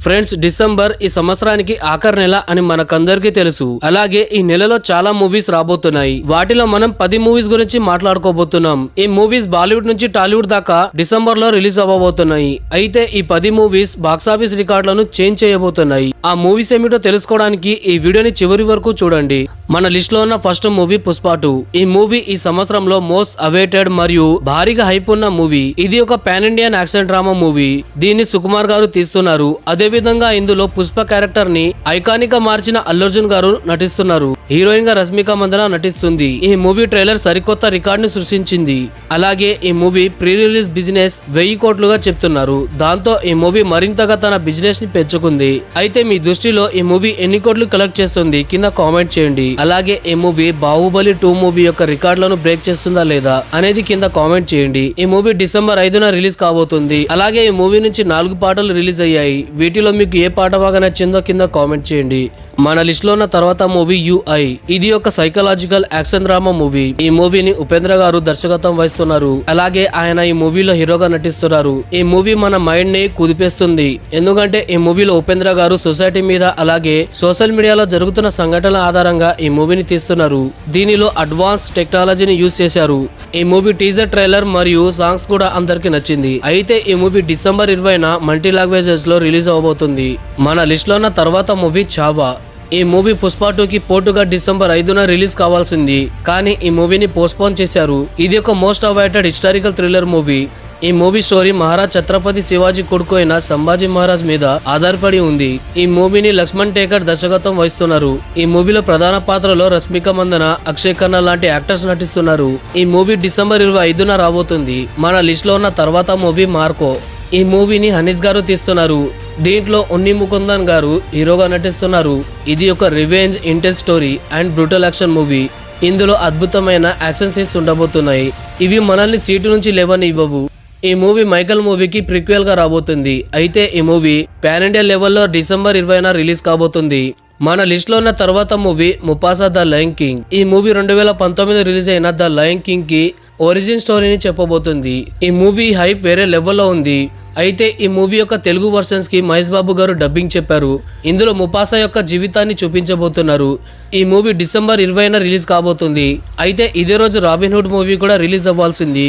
Friends, December ఈ సంవత్సరానికి ఆఖరి నెల అని మనకందరికీ తెలుసు. అలాగే ఈ నెలలో చాలా మూవీస్ రాబోతున్నాయి. వాటిలో మనం 10 మూవీస్ గురించి మాట్లాడుకోబోతున్నాం. ఈ మూవీస్ బాలీవుడ్ నుంచి టాలీవుడ్ దాకా డిసెంబర్ లో రిలీజ్ అవ్వబోతున్నాయి. అయితే ఈ 10 మూవీస్ బాక్సాఫీస్ రికార్డులను చేంజ్ చేయబోతున్నాయి. ఆ మూవీస్ ఏమిటో తెలుసుకోవడానికి ఈ వీడియోని చివరి వరకు చూడండి. మన లిస్ట్ లో ఉన్న ఫస్ట్ మూవీ పుష్ప 2. ఈ మూవీ ఈ సంవత్సరంలో మోస్ట్ అవైటెడ్ మరియు భారీగా హైప్ ఉన్న మూవీ. ఇది ఒక pan Indian action drama movie. దీన్ని సుకుమార్ గారు తీస్తున్నారు. అదే విధంగా ఇందులో పుష్ప క్యారెక్టర్ ని ఐకానిక్ గా మార్చిన అల్లు అర్జున్ గారు నటిస్తున్నారు. హీరోయిన్ గా రష్మిక మందన నటిస్తుంది. ఈ మూవీ ట్రైలర్ సరికొత్త రికార్డ్ ని సృష్టించింది. అలాగే ఈ మూవీ ప్రీ రిలీజ్ బిజినెస్ 1000 కోట్లుగా చెప్తున్నారు. దాంతో ఈ మూవీ మరింతగా తన బిజినెస్ ని పెంచుకుంది. అయితే మీ దృష్టిలో ఈ మూవీ ఎన్ని కోట్లు కలెక్ట్ చేస్తుంది కింద కామెంట్ చేయండి. అలాగే ఈ మూవీ బాహుబలి 2 మూవీ యొక్క రికార్డులను బ్రేక్ చేస్తుందా లేదా అనేది కింద కామెంట్ చేయండి. ఈ మూవీ డిసెంబర్ 5న రిలీజ్ కాబోతుంది. అలాగే ఈ మూవీ నుంచి 4 పాటలు రిలీజ్ అయ్యాయి. వీటిలో మీకు ఏ పాట బాగా నచ్చిందో కింద కామెంట్ చేయండి. మన లిస్ట్ లో ఉన్న తర్వాత మూవీ UI. ఇది ఒక సైకలాజికల్ యాక్షన్ డ్రామా మూవీ. ఈ మూవీని ఉపేంద్ర గారు దర్శకత్వం వహిస్తున్నారు. అలాగే ఆయన ఈ మూవీలో హీరోగా నటిస్తున్నారు. ఈ మూవీ మన మైండ్ ని కుదిపేస్తుంది. ఎందుకంటే ఈ మూవీలో ఉపేంద్ర గారు సొసైటీ మీద అలాగే సోషల్ మీడియాలో జరుగుతున్న సంఘటనల ఆధారంగా ఈ మూవీని తీస్తున్నారు. దీనిలో అడ్వాన్స్ టెక్నాలజీని యూజ్ చేశారు. ఈ మూవీ టీజర్ ట్రైలర్ మరియు సాంగ్స్ కూడా అందరికి నచ్చింది. అయితే ఈ మూవీ డిసెంబర్ 20న మల్టీ లాంగ్వేజెస్ లో రిలీజ్ అవబోతుంది. మన లిస్ట్ లో ఉన్న తర్వాత మూవీ చావా. ఈ మూవీ పుష్ప 2కి పోటుగా డిసెంబర్ 5న రిలీజ్ కావాల్సింది. కానీ ఈ మూవీని పోస్ట్పోన్ చేశారు. ఇది ఒక most awaited historical thriller movie. ఈ మూవీ స్టోరీ మహారాజ్ ఛత్రపతి శివాజీ కొడుకు అయిన సంభాజీ మహారాజ్ మీద ఆధారపడి ఉంది. ఈ మూవీని లక్ష్మణ్ టేకర్ దర్శకత్వం వహిస్తున్నారు. ఈ మూవీలో ప్రధాన పాత్రలో రష్మిక మందన, అక్షయ్ ఖన్నా లాంటి యాక్టర్స్ నటిస్తున్నారు. ఈ మూవీ డిసెంబర్ 25న రాబోతుంది. మన లిస్ట్ లో ఉన్న తర్వాత మూవీ మార్కో. ఈ మూవీని హనీస్ గారు తీస్తున్నారు. దీంట్లో ఉన్ని ముకుందన్ గారు హీరోగా నటిస్తున్నారు. ఇది ఒక revenge, intense story and brutal action movie. ఇందులో అద్భుతమైన యాక్షన్ సీన్స్ ఉండబోతున్నాయి. ఇవి మనల్ని సీటు నుంచి లేవనివ్వవు. ఈ మూవీ మైకల్ మూవీకి ప్రిక్వెల్ గా రాబోతుంది. అయితే ఈ మూవీ పాన్ ఇండియా లెవెల్లో డిసెంబర్ 20న రిలీజ్ కాబోతుంది. మన లిస్ట్ లో ఉన్న తర్వాత movie Mufasa the lion king. ఈ మూవీ 2019 రిలీజ్ అయిన ద లయన్ కింగ్ కి ఒరిజిన్ స్టోరీని చెప్పబోతుంది. ఈ మూవీ హైప్ వేరే లెవెల్లో ఉంది. అయితే ఈ మూవీ యొక్క తెలుగు వర్షన్స్ కి మహేష్ బాబు గారు డబ్బింగ్ చెప్పారు. ఇందులో ముఫాసా యొక్క జీవితాన్ని చూపించబోతున్నారు. ఈ మూవీ డిసెంబర్ 20న రిలీజ్ కాబోతుంది. అయితే ఇదే రోజు రాబిన్ హుడ్ మూవీ కూడా రిలీజ్ అవ్వాల్సింది.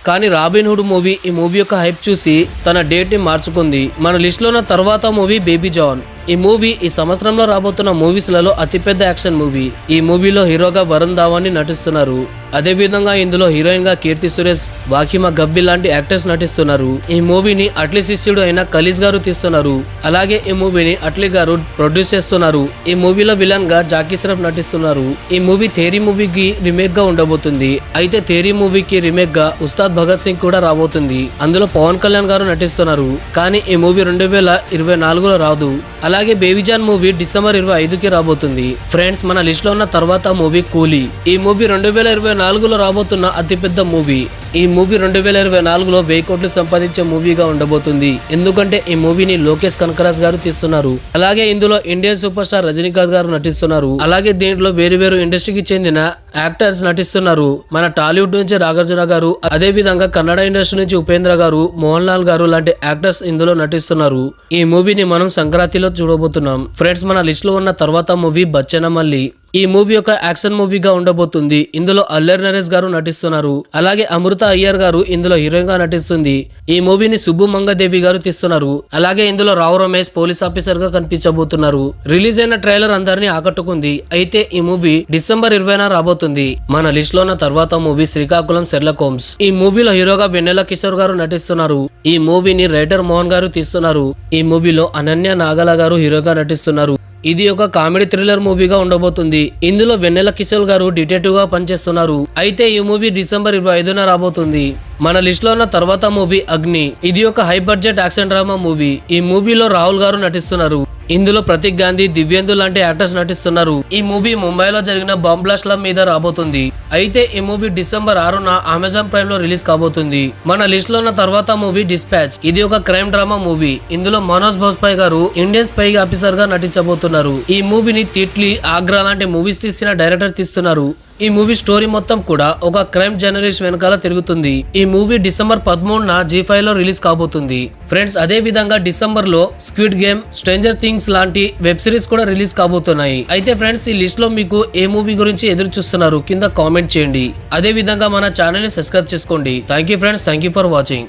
కానీ రాబిన్ హుడ్ మూవీ ఈ మూవీ యొక్క హైప్ చూసి తన డేట్ ని మార్చుకుంది. మన లిస్ట్ లో ఉన్న తర్వాత మూవీ బేబీ జాన్. ఈ మూవీ ఈ సంవత్సరంలో రాబోతున్న మూవీస్ లలో అతిపెద్ద యాక్షన్ మూవీ. ఈ మూవీలో హీరోగా వరుణ్ ధావన్ నటిస్తున్నారు. అదే విధంగా ఇందులో హీరోయిన్ గా కీర్తి సురేష్, వాకిమా గబ్బి లాంటి యాక్టర్స్ నటిస్తున్నారు. ఈ మూవీని అట్లీ శిష్యుడు అయిన ఖలీజ్ గారు తీస్తున్నారు. అలాగే ఈ మూవీని అట్లీ గారు ప్రొడ్యూస్ చేస్తున్నారు. ఈ మూవీలో విలన్ గా జాకీ ష్రాఫ్ నటిస్తున్నారు. ఈ మూవీ తేరీ మూవీకి రీమేక్ గా ఉండబోతుంది. అయితే తేరీ మూవీకి రీమేక్ గా ఉస్తాద్ భగత్ సింగ్ కూడా రాబోతుంది. అందులో పవన్ కళ్యాణ్ గారు నటిస్తున్నారు. కానీ ఈ మూవీ 2024లో రాదు. అలాగే బేబీ జాన్ మూవీ డిసెంబర్ 25కి రాబోతుంది. ఫ్రెండ్స్, మన లిస్ట్ లో ఉన్న తర్వాత మూవీ కూలీ. ఈ మూవీ 2024లో రాబోతున్న అతిపెద్ద మూవీ. ఈ మూవీ 2024లో 1000 కోట్లు సంపాదించే మూవీగా ఉండబోతుంది. ఎందుకంటే ఈ మూవీని లోకేష్ కనకరాజ్ గారు తీస్తున్నారు. అలాగే ఇందులో ఇండియన్ సూపర్ స్టార్ రజనీకాంత్ గారు నటిస్తున్నారు. అలాగే దీంట్లో వేరు ఇండస్ట్రీకి చెందిన యాక్టర్స్ నటిస్తున్నారు. మన టాలీవుడ్ నుంచి నాగార్జున గారు, అదే విధంగా కన్నడ ఇండస్ట్రీ నుంచి ఉపేంద్ర గారు, మోహన్ లాల్ గారు లాంటి యాక్టర్స్ ఇందులో నటిస్తున్నారు. ఈ మూవీని మనం సంక్రాంతిలో చూడబోతున్నాం. ఫ్రెండ్స్, మన లిస్ట్ లో ఉన్న తర్వాత మూవీ బచ్చన మల్లి. ఈ మూవీ ఒక యాక్షన్ మూవీగా ఉండబోతుంది. ఇందులో అల్లరి నరేష్ గారు నటిస్తున్నారు. అలాగే అమృత అయ్యర్ గారు ఇందులో హీరోయిన్ గా నటిస్తుంది. ఈ మూవీని సుబ్బు మంగదేవి గారు తీస్తున్నారు. అలాగే ఇందులో రావు రమేష్ పోలీస్ ఆఫీసర్ గా కనిపించబోతున్నారు. రిలీజ్ అయిన ట్రైలర్ అందరినీ ఆకట్టుకుంది. అయితే ఈ మూవీ డిసెంబర్ 20న రాబోతుంది. మన లిస్ట్ లో ఉన్న తర్వాత మూవీ శ్రీకాకుళం షెర్లాక్ హోమ్స్. ఈ మూవీలో హీరోగా వెన్నెల కిషోర్ గారు నటిస్తున్నారు. ఈ మూవీని రైటర్ మోహన్ గారు తీస్తున్నారు. ఈ మూవీలో అనన్య నాగల గారు హీరోగా నటిస్తున్నారు. ఇది ఒక కామెడీ థ్రిల్లర్ మూవీగా ఉండబోతుంది. ఇందులో వెన్నెల కిషోర్ గారు డిటెక్టివ్ గా పనిచేస్తున్నారు. అయితే ఈ మూవీ డిసెంబర్ 25న రాబోతుంది. మన లిస్ట్ లో ఉన్న తర్వాత మూవీ అగ్ని. ఇది ఒక high budget action drama movie. ఈ మూవీలో రాహుల్ గారు నటిస్తున్నారు. ఇందులో ప్రతీక్ గాంధీ, దివ్యేందు లాంటి యాక్టర్స్ నటిస్తున్నారు. ఈ మూవీ ముంబైలో జరిగిన బాంబ్ బ్లాస్ట్ ల మీద రాబోతుంది. అయితే ఈ మూవీ డిసెంబర్ 6న అమెజాన్ ప్రైమ్ లో రిలీజ్ కాబోతుంది. మన లిస్ట్ లో ఉన్న తర్వాత మూవీ డిస్పాచ్. ఇది ఒక క్రైమ్ డ్రామా మూవీ. ఇందులో మనోజ్ భోజ్పాయ్ గారు ఇండియన్ స్పై ఆఫీసర్ గా నటించబోతున్నారు. ఈ మూవీని తిట్లీ, ఆగ్రా లాంటి మూవీస్ తీసిన డైరెక్టర్ తీస్తున్నారు. ఈ మూవీ స్టోరీ మొత్తం కూడా ఒక క్రైమ్ జర్నలిస్ట్ వెనకాల తిరుగుతుంది. ఈ మూవీ డిసెంబర్ 13న G5 లో రిలీజ్ కాబోతుంది. ఫ్రెండ్స్, అదే విధంగా డిసెంబర్ లో స్క్విడ్ గేమ్, స్ట్రేంజర్ థింగ్స్ లాంటి వెబ్ సిరీస్ కూడా రిలీజ్ కాబోతున్నాయి. అయితే ఫ్రెండ్స్, ఈ లిస్ట్ లో మీకు ఏ మూవీ గురించి ఎదురు చూస్తున్నారు కింద కామెంట్ చేయండి. అదే విధంగా మన ఛానల్ ని సబ్స్క్రైబ్ చేసుకోండి. Thank you friends, thank you for watching.